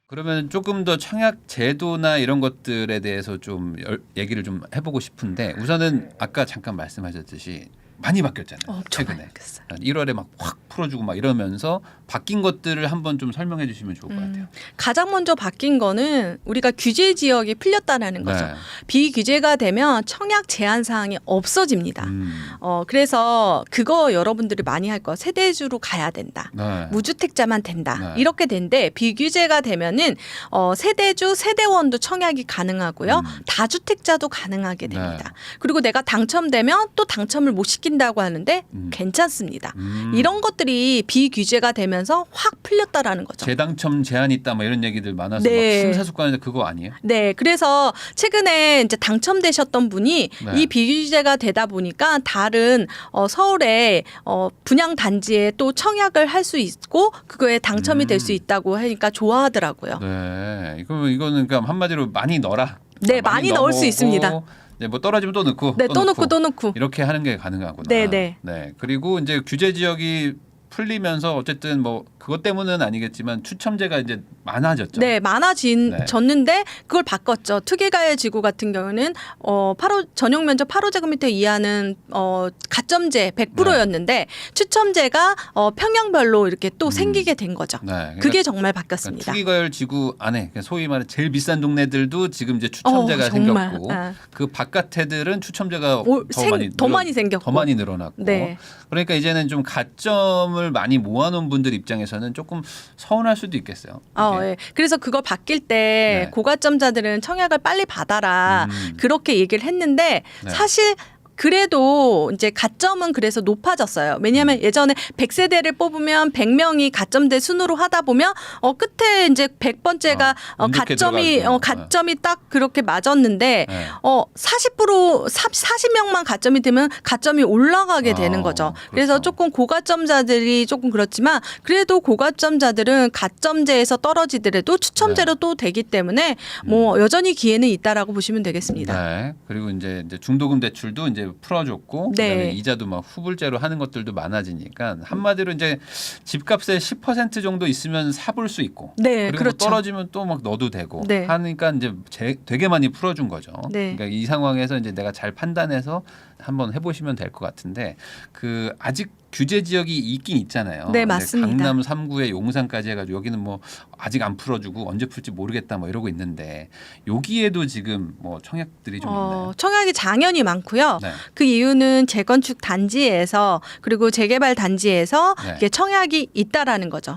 그러면 조금 더 청약 제도나 이런 것들에 대해서 좀 얘기를 좀 해보고 싶은데 우선은 아까 잠깐 말씀하셨듯이 많이 바뀌었잖아요. 최근에 1월에 막 확 풀어주고 막 이러면서 바뀐 것들을 한번 좀 설명해 주시면 좋을 것 같아요. 가장 먼저 바뀐 거는 우리가 규제 지역이 풀렸다라는 거죠. 네. 비규제가 되면 청약 제한 사항이 없어집니다. 그래서 그거 여러분들이 많이 할 거 세대주로 가야 된다. 네. 무주택자만 된다. 네. 이렇게 된데 비규제가 되면은 세대주, 세대원도 청약이 가능하고요. 다주택자도 가능하게 됩니다. 네. 그리고 내가 당첨되면 또 당첨을 못 시킨다고 하는데 괜찮습니다. 이런 것들이 비규제가 되면서 확 풀렸다라는 거죠. 재당첨 제한이 있다 뭐 이런 얘기들 많아서 네. 막 심사숙고하는데 그거 아니에요? 네, 그래서 최근에 이제 당첨되셨던 분이 네. 이 비규제가 되다 보니까 다른 서울의 분양 단지에 또 청약을 할 수 있고 그거에 당첨이 될 수 있다고 하니까 좋아하더라고요. 네, 이거는 그러니까 한마디로 많이 넣어라. 네, 많이 넣을 수 있습니다. 네, 뭐 떨어지면 또 넣고, 네, 또 넣고. 이렇게 하는 게 가능하구나. 네, 네. 네, 그리고 이제 규제 지역이 풀리면서 어쨌든 뭐 그것 때문은 아니겠지만 추첨제가 이제 많아졌죠. 네, 많아졌는데 그걸 바꿨죠. 투기가의 지구 같은 경우는 전용 면적 8호제곱미터 이하는 가점제 100%였는데 추첨제가 평형별로 이렇게 또 생기게 된 거죠. 네, 그러니까, 그게 정말 바뀌었습니다. 그러니까 투기가열 지구 안에 소위 말해 제일 비싼 동네들도 지금 이제 추첨제가 정말. 생겼고 그 바깥 애들은 추첨제가 더 많이 생겼고 더 많이 늘어났고. 네. 그러니까 이제는 좀 가점을 많이 모아놓은 분들 입장에서는 조금 서운할 수도 있겠어요. 네. 그래서 그걸 바뀔 때 네. 고가점자들은 청약을 빨리 받아라 그렇게 얘기를 했는데 네. 사실 그래도 이제 가점은 그래서 높아졌어요. 왜냐하면 예전에 100세대를 뽑으면 100명이 가점대 순으로 하다 보면 끝에 이제 100번째가 가점이 딱 그렇게 맞았는데 네. 40명만 가점이 되면 가점이 올라가게 되는 거죠. 그래서 그렇죠. 조금 고가점자들이 조금 그렇지만 그래도 고가점자들은 가점제에서 떨어지더라도 추첨제로 또 되기 때문에 뭐 여전히 기회는 있다라고 보시면 되겠습니다. 네. 그리고 이제 중도금 대출도 이제 풀어줬고 네. 그다음에 이자도 막 후불제로 하는 것들도 많아지니까 한마디로 이제 집값의 10% 정도 있으면 사볼 수 있고 네, 그리고 그렇죠. 떨어지면 또 막 넣어도 되고 네. 하니까 이제 되게 많이 풀어준 거죠. 네. 그러니까 이 상황에서 이제 내가 잘 판단해서 한번 해보시면 될 것 같은데 그 아직 규제 지역이 있긴 있잖아요. 네, 맞습니다. 강남 3구에 용산까지 해가지고 여기는 뭐 아직 안 풀어주고 언제 풀지 모르겠다 뭐 이러고 있는데 여기에도 지금 뭐 청약들이 좀 있나요? 청약이 장연이 많고요. 네. 그 이유는 재건축 단지에서 그리고 재개발 단지에서 네. 이게 청약이 있다라는 거죠.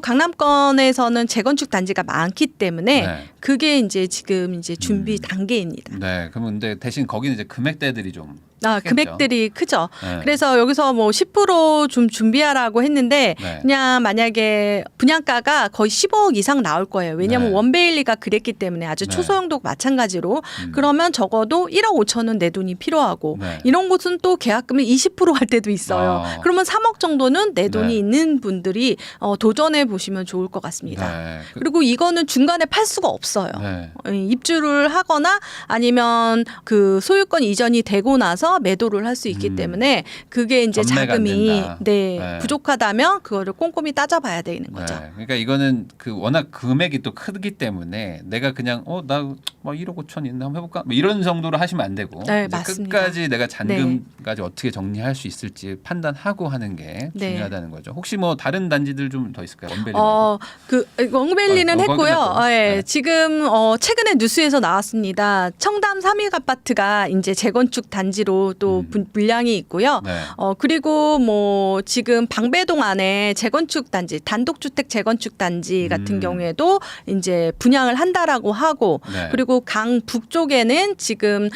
강남권에서는 재건축 단지가 많기 때문에 네. 그게 이제 지금 이제 준비 단계입니다. 네, 그러면 근데 대신 거기는 이제 금액대들이 좀 금액들이 크죠. 네. 그래서 여기서 뭐 10%좀 준비하라고 했는데 네. 그냥 만약에 분양가가 거의 15억 이상 나올 거예요. 왜냐하면 네. 원베일리가 그랬기 때문에 아주 네. 초소형도 마찬가지로 그러면 적어도 1억 5천은 내 돈이 필요하고 네. 이런 곳은 또 계약금이 20%할 때도 있어요. 그러면 3억 정도는 내 돈이 네. 있는 분들이 도전해 보시면 좋을 것 같습니다. 네. 그리고 이거는 중간에 팔 수가 없어요. 네. 입주를 하거나 아니면 그 소유권 이전이 되고 나서 매도를 할 수 있기 때문에 그게 이제 전매가 안 자금이 된다. 네. 부족하다면 그거를 꼼꼼히 따져봐야 되는 거죠. 네. 그러니까 이거는 그 워낙 금액이 또 크기 때문에 내가 그냥 나 뭐 1억 5천 있나 한번 해볼까 뭐 이런 정도로 하시면 안 되고 네, 이제 맞습니다. 끝까지 내가 잔금까지 어떻게 정리할 수 있을지 판단하고 하는 게 네. 중요하다는 거죠. 혹시 뭐 다른 단지들 좀 더 있을까요? 원벨리 그 웡벨리는 했고요. 끝났고. 네. 지금 최근에 뉴스에서 나왔습니다. 청담 3일 아파트가 이제 재건축 단지로 또 분량이 있고요. 네. 그리고 뭐 지금 방배동 안에 재건축 단지, 단독주택 재건축 단지 같은 경우에도 이제 분양을 한다라고 하고 네. 그리고 강 북쪽에는 지금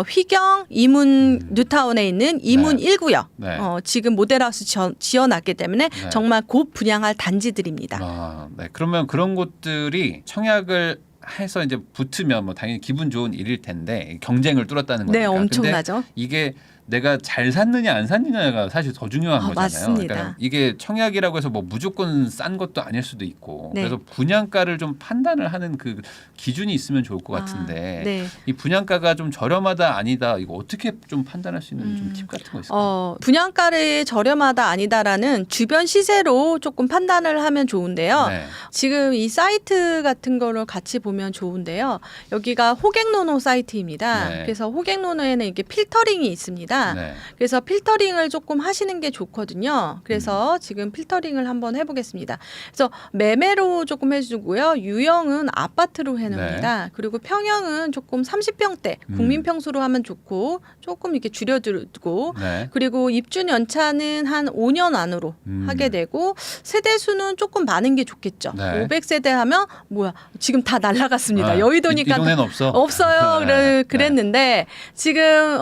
휘경 이문 뉴타운에 있는 이문 네. 1구역 네. 지금 모델하우스 지어놨기 때문에 네. 정말 곧 분양할 단지들입니다. 네. 그러면 그런 곳들이 청약을 해서 이제 붙으면 뭐 당연히 기분 좋은 일일 텐데 경쟁을 뚫었다는 거니까. 네, 엄청나죠. 근데 이게 내가 잘 샀느냐 안 샀느냐가 사실 더 중요한 거잖아요. 맞습니다. 그러니까 이게 청약이라고 해서 뭐 무조건 싼 것도 아닐 수도 있고 네. 그래서 분양가를 좀 판단을 하는 그 기준이 있으면 좋을 것 같은데 네. 이 분양가가 좀 저렴하다 아니다 이거 어떻게 좀 판단할 수 있는 좀 팁 같은 거 있을까요? 분양가를 저렴하다 아니다라는 주변 시세로 조금 판단을 하면 좋은데요. 네. 지금 이 사이트 같은 거를 같이 보면 좋은데요. 여기가 호갱노노 사이트입니다. 네. 그래서 호갱노노에는 이게 필터링이 있습니다. 네. 그래서 필터링을 조금 하시는 게 좋거든요. 그래서 지금 필터링을 한번 해보겠습니다. 그래서 매매로 조금 해주고요. 유형은 아파트로 해놓습니다. 그리고 평형은 조금 30평대 국민평수로 하면 좋고 조금 이렇게 줄여두고 네. 그리고 입주 연차는 한 5년 안으로 하게 되고 세대 수는 조금 많은 게 좋겠죠. 네. 500세대 하면 뭐야 지금 다 날라갔습니다. 아, 여의도니까 이 동네는 없어? 없어요. 네. 그랬는데 지금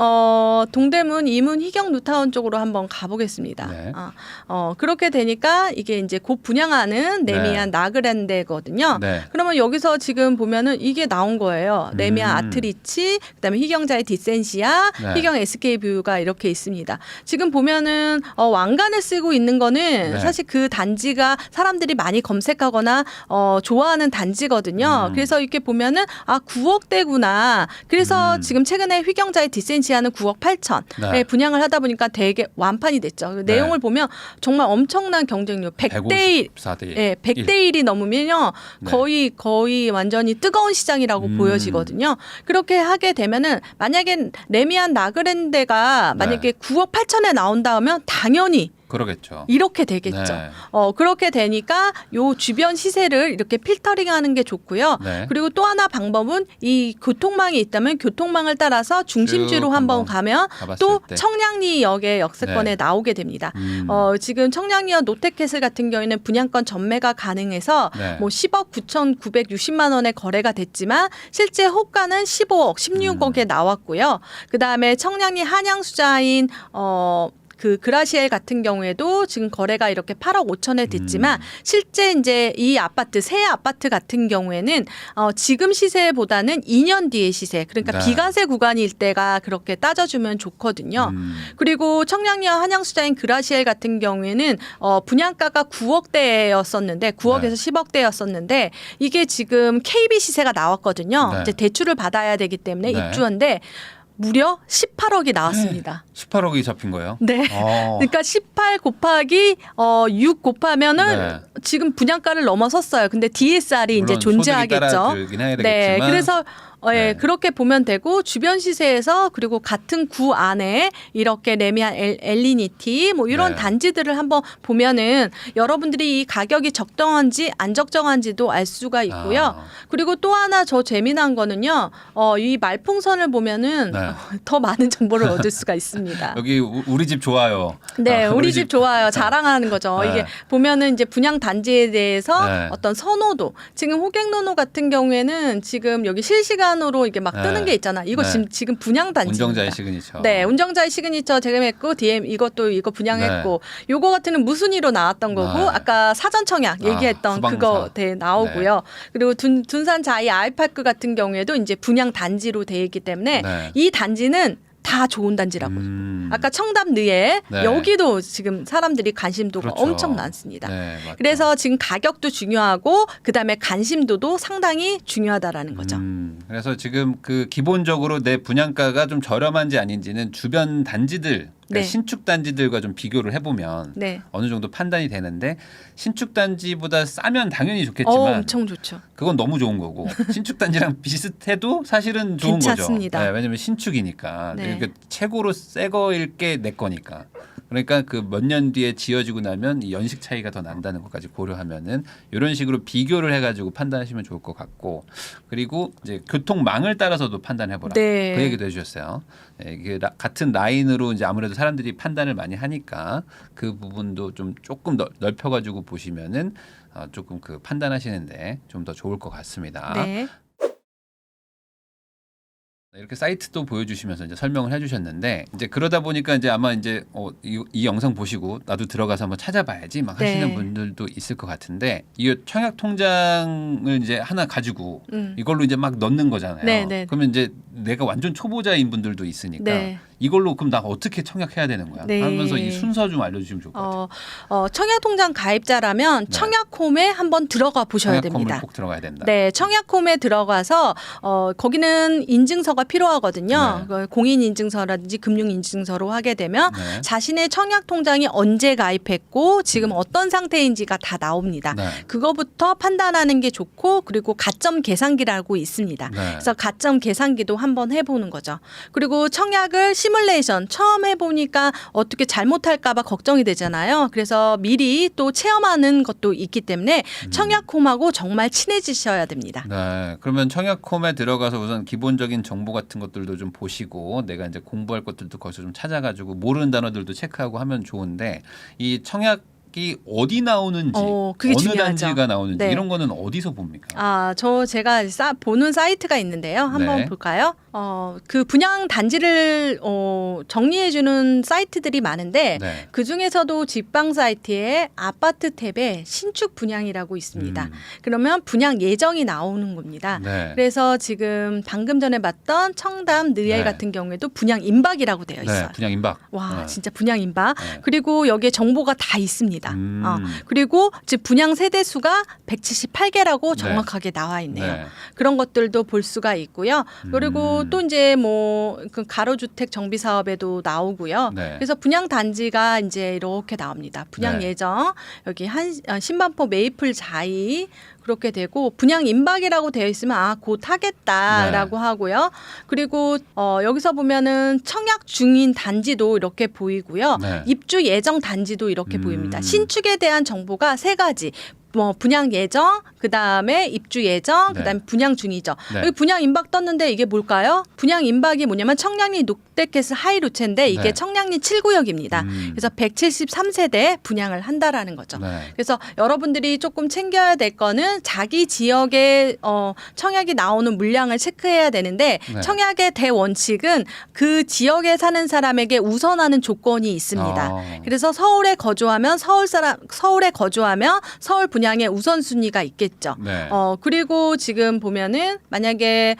동대문, 이문, 희경, 뉴타운 쪽으로 한번 가보겠습니다. 네. 그렇게 되니까 이게 이제 곧 분양하는 레미안 나그랜데거든요. 네. 그러면 여기서 지금 보면은 이게 나온 거예요. 레미안 아트리치, 그다음에 희경자의 디센시아, 네. 희경 SK뷰가 이렇게 있습니다. 지금 보면은 왕관을 쓰고 있는 거는 네. 사실 그 단지가 사람들이 많이 검색하거나 좋아하는 단지거든요. 그래서 이렇게 보면은 9억대구나. 그래서 지금 최근에 희경자의 디센시아는 9억 8천 네. 분양을 하다 보니까 되게 완판이 됐죠. 그 내용을 보면 정말 엄청난 경쟁력 100대 1. 154대 1. 예, 100대 1이 넘으면요. 네. 거의 완전히 뜨거운 시장이라고 보여지거든요. 그렇게 하게 되면은 만약에 레미안 나그랜데가 만약에 9억 8천에 나온다 하면 당연히 그러겠죠. 이렇게 되겠죠. 네. 그렇게 되니까 요 주변 시세를 이렇게 필터링하는 게 좋고요. 네. 그리고 또 하나 방법은 이 교통망이 있다면 교통망을 따라서 중심지로 쭉 한번 한번 가면 가봤을 또 때. 청량리역의 역세권에 네. 나오게 됩니다. 지금 청량리역 롯데캐슬 같은 경우에는 분양권 전매가 가능해서 네. 뭐 10억 9,960만 원에 거래가 됐지만 실제 호가는 15억, 16억에 나왔고요. 그다음에 청량리 한양수자인 그 그라시엘 같은 경우에도 지금 거래가 이렇게 8억 5천에 됐지만 실제 이제 이 아파트 새 아파트 같은 경우에는 지금 시세보다는 2년 뒤의 시세 그러니까 네. 비과세 구간일 때가 그렇게 따져주면 좋거든요. 그리고 청량리와 한양수자인 그라시엘 같은 경우에는 분양가가 9억대였었는데 9억에서 네. 10억대였었는데 이게 지금 KB 시세가 나왔거든요. 네. 이제 대출을 받아야 되기 때문에 네. 입주한데 무려 18억이 나왔습니다. 18억이 잡힌 거예요? 네. 그러니까 18 곱하기 6 곱하면은 네. 지금 분양가를 넘어섰어요. 근데 DSR이 이제 물론 소득이 따라 존재하겠죠. 들긴 해야 네. 되겠지만 그래서 네. 그렇게 보면 되고 주변 시세에서 그리고 같은 구 안에 이렇게 레미안 엘리니티 뭐 이런 네. 단지들을 한번 보면은 여러분들이 이 가격이 적정한지 안 적정한지도 알 수가 있고요. 그리고 또 하나 저 재미난 거는요. 이 말풍선을 보면은 네. 더 많은 정보를 얻을 수가 있습니다. 여기 우리 집 좋아요. 네, 우리 집 좋아요. 자랑하는 거죠. 네. 이게 보면은 이제 분양 단지에 대해서 네. 어떤 선호도. 지금 호갱노노 같은 경우에는 지금 여기 실시간으로 이게 막 뜨는 네. 게 있잖아. 이거 네. 지금 분양 단지입니다. 운정자의 시그니처. 네, 운정자의 시그니처 제가 했고 DM 이거 분양했고 요거 같은 무순위로 나왔던 거고 네. 아까 사전 청약 얘기했던 후방사. 그거 나오고요. 그리고 둔산 자이 아이파크 같은 경우에도 이제 분양 단지로 돼 있기 때문에 네. 이 단지는 다 좋은 단지라고. 아까 청담리에 네. 여기도 지금 사람들이 관심도가 그렇죠. 엄청 많습니다. 네, 맞죠. 그래서 지금 가격도 중요하고 그다음에 관심도도 상당히 중요하다라는 거죠. 그래서 지금 그 기본적으로 내 분양가가 좀 저렴한지 아닌지는 주변 단지들 그러니까 네. 신축 단지들과 좀 비교를 해보면 네. 어느 정도 판단이 되는데 신축 단지보다 싸면 당연히 좋겠지만 엄청 좋죠. 그건 너무 좋은 거고 신축 단지랑 비슷해도 사실은 좋은 괜찮습니다. 거죠. 네, 왜냐하면 신축이니까 네. 그러니까 최고로 새 거일 게 내 거니까. 그러니까 그 몇 년 뒤에 지어지고 나면 이 연식 차이가 더 난다는 것까지 고려하면은 이런 식으로 비교를 해가지고 판단하시면 좋을 것 같고 그리고 이제 교통망을 따라서도 판단해보라. 네. 그 얘기도 해주셨어요. 네, 이게 같은 라인으로 이제 아무래도 사람들이 판단을 많이 하니까 그 부분도 좀 조금 넓혀가지고 보시면은 조금 그 판단하시는데 좀 더 좋을 것 같습니다. 네. 이렇게 사이트도 보여주시면서 이제 설명을 해주셨는데 이제 그러다 보니까 이제 아마 이제 이 영상 보시고 나도 들어가서 한번 찾아봐야지 막 하시는 네. 분들도 있을 것 같은데 이 청약 통장을 이제 하나 가지고 이걸로 이제 막 넣는 거잖아요. 네, 네. 그러면 이제 내가 완전 초보자인 분들도 있으니까 네. 이걸로 그럼 나 어떻게 청약해야 되는 거야? 네. 하면서 이 순서 좀 알려주시면 좋을 것 같아요. 청약통장 가입자라면 네. 청약홈에 한번 들어가 보셔야 청약홈을 됩니다. 꼭 들어가야 된다. 네, 청약홈에 들어가서 거기는 인증서가 필요하거든요. 네. 공인인증서라든지 금융인증서로 하게 되면 네. 자신의 청약통장이 언제 가입했고 지금 어떤 상태인지가 다 나옵니다. 네. 그거부터 판단하는 게 좋고 그리고 가점 계산기라고 있습니다. 네. 그래서 가점 계산기도 한번 해보는 거죠. 그리고 청약을 시뮬레이션 처음 해보니까 어떻게 잘못할까 봐 걱정이 되잖아요. 그래서 미리 또 체험하는 것도 있기 때문에 청약홈하고 정말 친해지셔야 됩니다. 네, 그러면 청약홈에 들어가서 우선 기본적인 정보 같은 것들도 좀 보시고 내가 이제 공부할 것들도 거기서 좀 찾아가지고 모르는 단어들도 체크하고 하면 좋은데 이 청약이 어디 나오는지 그게 어느 중요하죠. 단지가 나오는지 네. 이런 거는 어디서 봅니까? 제가 보는 사이트가 있는데요. 한번 네. 볼까요? 그 분양 단지를 정리해주는 사이트들이 많은데 네. 그 중에서도 직방 사이트에 아파트 탭에 신축 분양이라고 있습니다. 그러면 분양 예정이 나오는 겁니다. 네. 그래서 지금 방금 전에 봤던 청담 느엘 네. 같은 경우에도 분양 임박이라고 되어 있어요. 네, 분양 임박. 와, 네. 진짜 분양 임박. 네. 그리고 여기에 정보가 다 있습니다. 그리고 즉 분양 세대 수가 178개라고 정확하게 나와 있네요. 네. 그런 것들도 볼 수가 있고요. 그리고 또 이제 그 가로주택 정비 사업에도 나오고요. 네. 그래서 분양 단지가 이제 이렇게 나옵니다. 분양 네. 예정 여기 신반포 메이플 자이 그렇게 되고 분양 임박이라고 되어 있으면 곧 하겠다라고 네. 하고요. 그리고 여기서 보면은 청약 중인 단지도 이렇게 보이고요. 네. 입주 예정 단지도 이렇게 보입니다. 신축에 대한 정보가 세 가지. 분양 예정, 그 다음에 입주 예정, 네. 그 다음에 분양 중이죠. 네. 여기 분양 임박 떴는데 이게 뭘까요? 분양 임박이 뭐냐면 청량리 롯데캐슬 하이루체인데 이게 네. 청량리 7구역입니다. 그래서 173세대 분양을 한다라는 거죠. 네. 그래서 여러분들이 조금 챙겨야 될 거는 자기 지역에 청약이 나오는 물량을 체크해야 되는데 네. 청약의 대원칙은 그 지역에 사는 사람에게 우선하는 조건이 있습니다. 그래서 서울에 거주하면 서울에 거주하면 서울 분양의 우선순위가 있겠죠. 네. 그리고 지금 보면은 만약에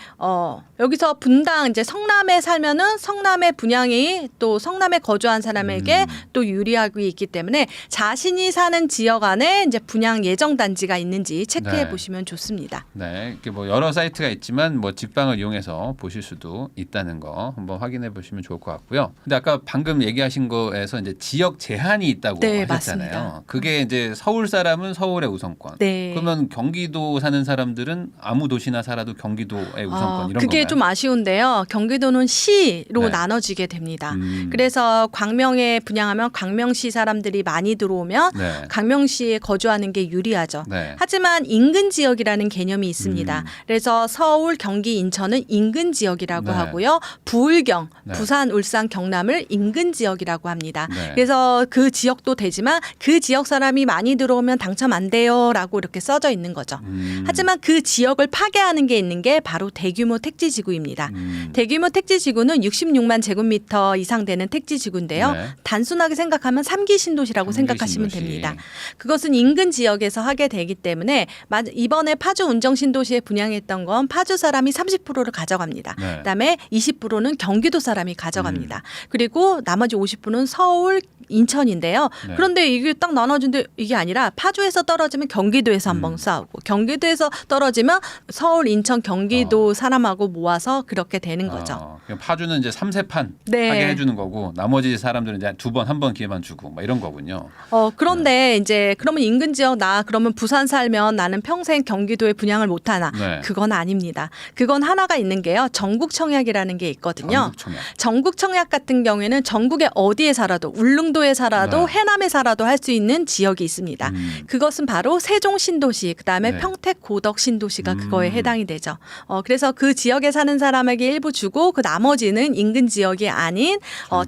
여기서 분당 이제 성남에 살면은 성남의 분양이 또 성남에 거주한 사람에게 또 유리하게 있기 때문에 자신이 사는 지역 안에 이제 분양 예정 단지가 있는지 체크해 네. 보시면 좋습니다. 네, 이렇게 뭐 여러 사이트가 있지만 뭐 직방을 이용해서 보실 수도 있다는 거 한번 확인해 보시면 좋을 것 같고요. 근데 아까 방금 얘기하신 거에서 이제 지역 제한이 있다고 네, 하셨잖아요. 맞습니다. 그게 이제 서울 사람은 서울의 우선권. 네. 그러면 경기도 사는 사람들은 아무 도시나 살아도 경기도의 우선권 이런 그게 건가요? 좀 아쉬운데요. 경기도는 시로 네. 나눠지게 됩니다. 음. 그래서 광명에 분양하면 광명시 사람들이 많이 들어오면 네. 광명시에 거주하는 게 유리하죠. 네. 하지만 인근 지역이라는 개념이 있습니다. 그래서 서울, 경기, 인천은 인근 지역이라고 네. 하고요. 부울경, 네. 부산, 울산, 경남을 인근 지역이라고 합니다. 네. 그래서 그 지역도 되지만 그 지역 사람이 많이 들어오면 당첨 안 돼요라고 이렇게 써져 있는 거죠. 하지만 그 지역을 파괴하는 게 있는 게 바로 대규모 택지지구입니다. 대규모 택지지구는 66만 제곱미터 이상 되는 택지지구인데요. 네. 단순하게 생각하면 3기 신도시라고 삼기 생각하시면 신도시. 됩니다. 그것은 인근 지역에서 하게 되기 때문에 이번에 파주 운정 신도시에 분양했던 건 파주 사람이 30%를 가져갑니다. 네. 그다음에 20%는 경기도 사람이 가져갑니다. 그리고 나머지 50%는 서울, 인천인데요. 네. 그런데 이게 딱 나눠진데 이게 아니라 파주에서 떨어지면 경기도에서 한번 싸우고 경기도에서 떨어지면 서울, 인천, 경기도 사람하고 모아서 그렇게 되는 거죠. 그냥 파주는 이제 3세판 네. 하게 해주는 거고 나머지 사람들은 이제 한 번 기회만 주고 막 이런 거군요. 그런데 이제 그러면 인근 지역 그러면 부산 살면 나는 평생 경기도에 분양을 못 하나? 네. 그건 아닙니다. 그건 하나가 있는 게요. 전국 청약이라는 게 있거든요. 전국 청약 같은 경우에는 전국에 어디에 살아도 울릉도에 살아도 네. 해남에 살아도 할 수 있는 지역이 있습니다. 그것은 바로 세종 신도시, 그다음에 네. 평택 고덕 신도시가 그거에 해당이 되죠. 그래서 그 지역에 사는 사람에게 일부 주고 그 나머지는 인근 지역이 아닌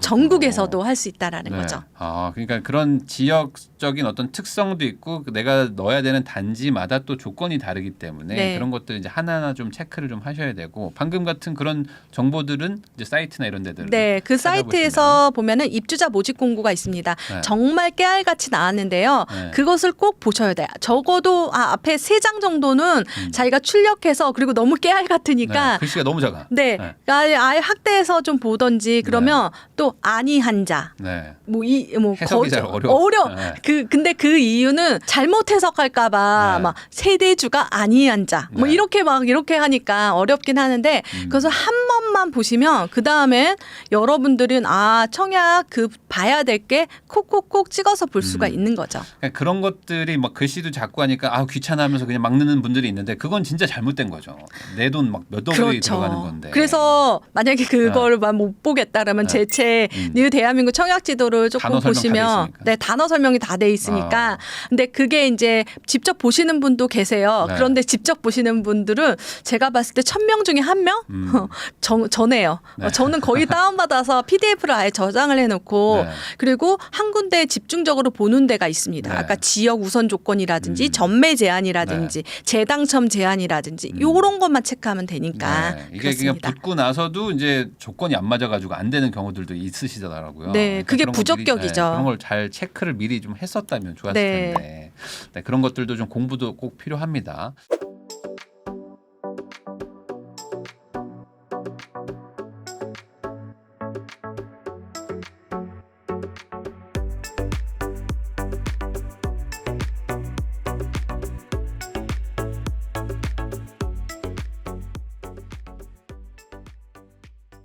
전국에서도 할 수 있다라는 거죠. 그러니까 그런 지역적인 어떤 특성도 있고 내가 넣어야 되는 단지마다 또 조건이 다르기 때문에 네. 그런 것들 이제 하나하나 좀 체크를 좀 하셔야 되고 방금 같은 그런 정보들은 이제 사이트나 이런 데들 네, 그 사이트에서 보면은 입주자 모집 공고가 있습니다. 네. 정말 깨알같이 나왔는데요. 네. 그것을 꼭 보셔야 돼요. 적어도 앞에 3장 정도는 자기가 출력해서 그리고 너무 깨알 같으니까 네. 글씨가 너무 작아. 네, 아예 확대해서 좀 보던지 그러면 또 아니한 자. 네. 해석이 잘 어려워. 네. 근데 그 이유는 잘못 해석할까봐 네. 막 세대주가 아니한 자. 네. 이렇게 하니까 어렵긴 하는데 그래서 한 번만 보시면 그 다음엔 여러분들은 청약 봐야 될 게 콕콕콕 찍어서 볼 수가 있는 거죠. 그러니까 그런 것들이 막 글씨도 자꾸 하니까 귀찮아하면서 그냥 막 넣는 분들이 있는데 그건 진짜 잘못된 거죠. 내 돈 막 몇 억이 들어가는 건데. 그래서 만약에 그거를 못 보겠다라면 제 책 뉴 대한민국 청약 지도를 조금 보시면 단어 설명이 다 돼 있으니까. 근데 그게 이제 직접 보시는 분도 계세요. 네. 그런데 직접 보시는 분들은 제가 봤을 때 1000명 중에 1명 저네요. 네. 저는 거의 다운받아서 PDF를 아예 저장을 해놓고 네. 그리고 한 군데 집중적으로 보는 데가 있습니다. 네. 아까 지역 우선 조건이라든지 전매 제한이라든지 재당첨 제한이라든지 이런 것만 체크하면 되니까. 네. 이게 그냥 붙고 나서도 이제 조건이 안 맞아가지고 안 되는 경우들도 있으시더라고요. 네, 그러니까 그게 그런 거 부적격이죠. 그런 걸 잘 체크를 미리 좀 했었다면 좋았을 텐데 그런 것들도 좀 공부도 꼭 필요합니다.